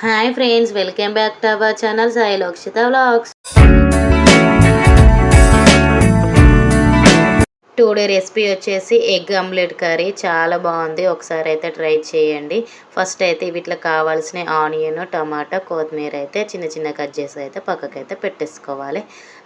Hi friends, welcome back to our channel Sai Lokshita vlogs. Today recipe వచ్చేసి egg omelette curry. చాలా బాగుంది, ఒకసారి అయితే ట్రై చేయండి. ఫస్ట్ అయితే వీటిలో కావాల్సిన ఆనియన్, టమాటా, కొత్తిమీర అయితే చిన్న చిన్న కట్ చేసి అయితే పక్కకైతే పెట్టేసుకోవాలి.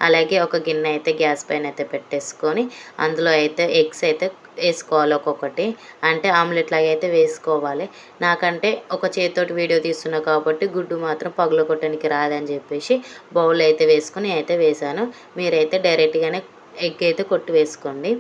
అలాగే ఒక గిన్నె అయితే గ్యాస్ పైన అయితే పెట్టేసుకొని అందులో అయితే ఎగ్స్ అయితే వేసుకోవాలి. ఒక్కొక్కటి అంటే ఆమ్లెట్ లాగా అయితే వేసుకోవాలి. నాకంటే ఒక చేతితోటి వీడియో తీస్తున్నా కాబట్టి గుడ్డు మాత్రం పగలగొట్టడానికి రాదని చెప్పేసి బౌల్ అయితే వేసుకొని అయితే వేసాను. మీరైతే డైరెక్ట్గానే ఎగ్ అయితే కొట్టి వేసుకోండి.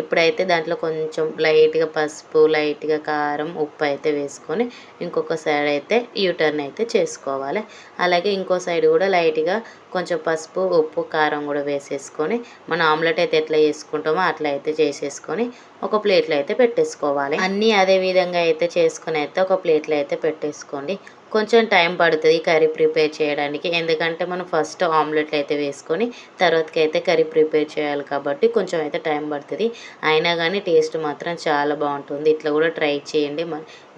ఇప్పుడైతే దాంట్లో కొంచెం లైట్గా పసుపు, లైట్గా కారం, ఉప్పు అయితే వేసుకొని ఇంకొక సైడ్ అయితే యూటర్న్ అయితే చేసుకోవాలి. అలాగే ఇంకో సైడ్ కూడా లైట్గా కొంచెం పసుపు, ఉప్పు, కారం కూడా వేసేసుకొని మన ఆమ్లెట్ అయితే ఎట్లా చేసుకుంటామో అట్లా అయితే చేసేసుకొని ఒక ప్లేట్లో అయితే పెట్టేసుకోవాలి. అన్నీ అదే విధంగా అయితే చేసుకుని అయితే ఒక ప్లేట్లో అయితే పెట్టేసుకోండి. కొంచెం టైం పడుతుంది కర్రీ ప్రిపేర్ చేయడానికి, ఎందుకంటే మనం ఫస్ట్ ఆమ్లెట్లు అయితే వేసుకొని తర్వాతకి అయితే కర్రీ ప్రిపేర్ చేయాలి కాబట్టి కొంచెం అయితే టైం పడుతుంది. అయినా కానీ టేస్ట్ మాత్రం చాలా బాగుంటుంది. ఇట్లా కూడా ట్రై చేయండి,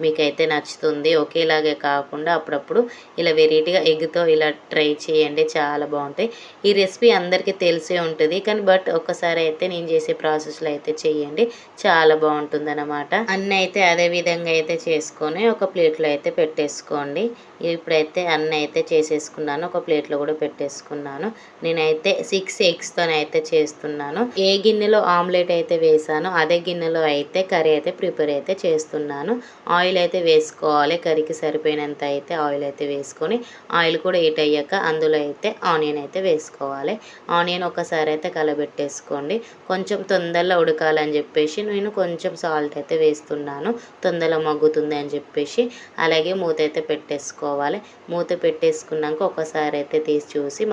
మీకైతే నచ్చుతుంది. ఒకేలాగే కాకుండా అప్పుడప్పుడు ఇలా వెరైటీగా ఎగ్తో ఇలా ట్రై చేయండి, చాలా బాగుంటాయి. ఈ రెసిపీ అందరికీ తెలిసే ఉంటుంది కానీ ఒక్కసారి అయితే నేను చేసే ప్రాసెస్లో అయితే చేయండి, చాలా బాగుంటుంది అన్నమాట. అన్నీ అయితే అదే విధంగా అయితే చేసుకొని ఒక ప్లేట్లో అయితే పెట్టేసుకోండి. ఇప్పుడైతే అన్నీ అయితే చేసేసుకున్నాను, ఒక ప్లేట్లో కూడా పెట్టేసుకున్నాను. నేనైతే 6 ఎగ్స్తోనైతే చేస్తున్నాను. ఏ గిన్నెలో ఆమ్లెట్ అయితే వేసానో అదే గిన్నెలో అయితే కర్రీ అయితే ప్రిపేర్ అయితే చేస్తున్నాను. ఆయిల్ అయితే వేసుకోవాలి, కర్రీకి సరిపోయినంత అయితే ఆయిల్ అయితే వేసుకొని ఆయిల్ కూడా హీట్ అయ్యాక అందులో అయితే ఆనియన్ అయితే వేసుకోవాలి. ఆనియన్ ఒకసారి అయితే కలబెట్టేసుకోండి. కొంచెం తొందరలో ఉడకాలని చెప్పేసి నేను కొంచెం సాల్ట్ అయితే వేస్తున్నాను, తొందరలో మగ్గుతుంది అని చెప్పేసి. అలాగే మూత అయితే పెట్టేసుకోవాలి. మూత పెట్టేసుకున్నాక ఒకసారి అయితే తీసి చూసి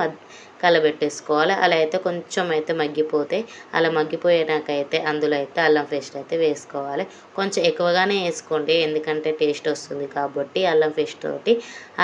కలబెట్టేసుకోవాలి. అలా అయితే కొంచెం అయితే మగ్గిపోతే, అలా మగ్గిపోయినాకైతే అందులో అయితే అల్లం పేస్ట్ అయితే వేసుకోవాలి. కొంచెం ఎక్కువగానే వేసుకోండి, ఎందుకంటే టేస్ట్ వస్తుంది కాబట్టి. అల్లం పేస్ట్ తోటి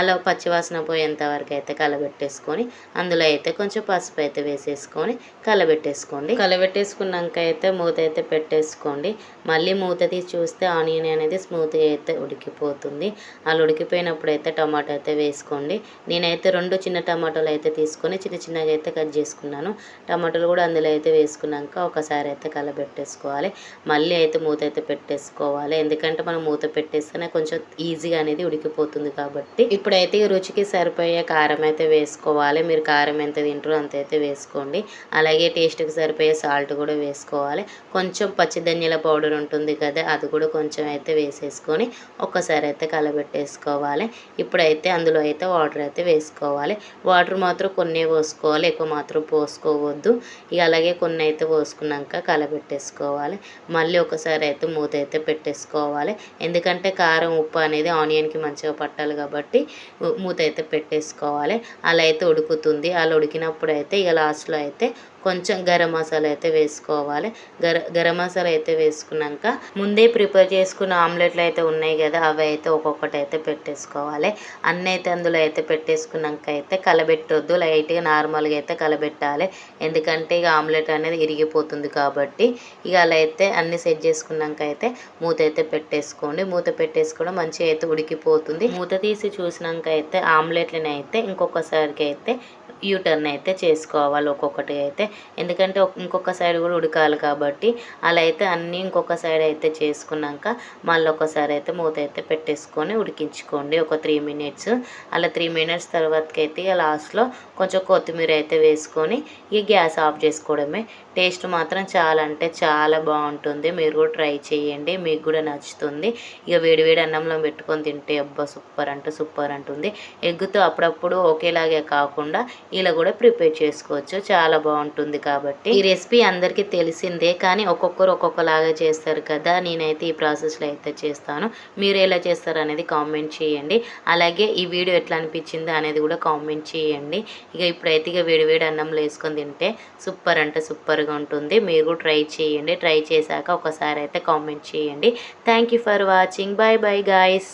అలా పచ్చివాసన పోయేంత వరకు అయితే కలబెట్టేసుకొని అందులో అయితే కొంచెం పసుపు అయితే వేసేసుకొని కలబెట్టేసుకోండి. కలబెట్టేసుకున్నాక అయితే మూత అయితే పెట్టేసుకోండి. మళ్ళీ మూత తీసి చూస్తే ఆనియన్ అనేది స్మూత్గా అయితే ఉడికిపోతుంది. అలా ఉడికిపోయినప్పుడు అయితే టమాటా అయితే వేసుకోండి. నేనైతే 2 చిన్న టమాటాలు అయితే తీసుకొని చిన్నగా అయితే కట్ చేసుకున్నాను. టమాటాలు కూడా అందులో అయితే వేసుకున్నాక ఒకసారి అయితే కలబెట్టేసుకోవాలి. మళ్ళీ అయితే మూత అయితే పెట్టేసుకోవాలి, ఎందుకంటే మనం మూత పెట్టేస్తేనే కొంచెం ఈజీగా అనేది ఉడికిపోతుంది కాబట్టి. ఇప్పుడైతే రుచికి సరిపోయే కారం అయితే వేసుకోవాలి. మీరు కారం ఎంత తింటారో అంత అయితే వేసుకోండి. అలాగే టేస్ట్కి సరిపోయే సాల్ట్ కూడా వేసుకోవాలి. కొంచెం పచ్చి ధనియాల పౌడర్ ఉంటుంది కదా, అది కూడా కొంచెం అయితే వేసేసుకొని ఒక్కసారి అయితే కలబెట్టేసుకోవాలి. ఇప్పుడైతే అందులో అయితే వాటర్ అయితే వేసుకోవాలి. వాటర్ మాత్రం కొన్ని పోసుకోవాలి, ఎక్కువ మాత్రం పోసుకోవద్దు. ఇక అలాగే కొన్ని అయితే పోసుకున్నాక కలబెట్టేసుకోవాలి. మళ్ళీ ఒకసారి అయితే మూత అయితే పెట్టేసుకోవాలి, ఎందుకంటే కారం, ఉప్పు అనేది ఆనియన్కి మంచిగా పట్టాలి కాబట్టి మూత అయితే పెట్టేసుకోవాలి. అలా అయితే ఉడుకుతుంది. అలా ఉడికినప్పుడు అయితే ఇక లాస్ట్లో అయితే కొంచెం గరం మసాలా అయితే వేసుకోవాలి. గరం మసాలా అయితే వేసుకున్నాక ముందే ప్రిపేర్ చేసుకున్న ఆమ్లెట్లు అయితే ఉన్నాయి కదా, అవి అయితే ఒక్కొక్కటి అయితే పెట్టేసుకోవాలి. అన్నీ అయితే అందులో అయితే పెట్టేసుకున్నాక అయితే కలబెట్టొద్దు, లైట్గా నార్మల్గా అయితే కలబెట్టాలి, ఎందుకంటే ఇక ఆమ్లెట్ అనేది ఇరిగిపోతుంది కాబట్టి. ఇక అలా అయితే అన్నీ సెట్ చేసుకున్నాక అయితే మూత అయితే పెట్టేసుకోండి. మూత పెట్టేసుకోవడం మంచిగా అయితే ఉడికిపోతుంది. మూత తీసి చూసినాక అయితే ఆమ్లెట్లని అయితే ఇంకొకసారికి అయితే యూటర్న్ అయితే చేసుకోవాలి ఒక్కొక్కటి అయితే, ఎందుకంటే ఇంకొక సైడ్ కూడా ఉడకాలి కాబట్టి. అలా అయితే అన్నీ ఇంకొక సైడ్ అయితే చేసుకున్నాక మళ్ళీ ఒకసారి అయితే మూత అయితే పెట్టేసుకొని ఉడికించుకోండి ఒక 3 మినిట్స్. అలా 3 మినిట్స్ తర్వాతకైతే ఇక లాస్ట్లో కొంచెం కొత్తిమీర అయితే వేసుకొని ఇక గ్యాస్ ఆఫ్ చేసుకోవడమే. టేస్ట్ మాత్రం చాలా అంటే చాలా బాగుంటుంది, మీరు కూడా ట్రై చేయండి, మీకు కూడా నచ్చుతుంది. ఇక వేడివేడి అన్నంలో పెట్టుకొని తింటే అబ్బా సూపర్ అంటే సూపర్ అంటుంది. ఎగ్గుతో అప్పుడప్పుడు ఒకేలాగే కాకుండా ఇలా కూడా ప్రిపేర్ చేసుకోవచ్చు, చాలా బాగుంటుంది కాబట్టి. ఈ రెసిపీ అందరికీ తెలిసిందే కానీ ఒక్కొక్కరు ఒక్కొక్కలాగా చేస్తారు కదా, నేనైతే ఈ ప్రాసెస్లో అయితే చేస్తాను. మీరు ఎలా చేస్తారు అనేది కామెంట్ చేయండి. అలాగే ఈ వీడియో ఎట్లా అనిపించిందో అనేది కూడా కామెంట్ చేయండి. ఇక ఇప్పుడైతే ఇక వేడివేడి అన్నంలో వేసుకొని తింటే సూపర్ అంటే సూపర్గా ఉంటుంది. మీరు కూడా ట్రై చేయండి, ట్రై చేశాక ఒకసారి అయితే కామెంట్ చేయండి. Thank you for watching. Bye bye guys.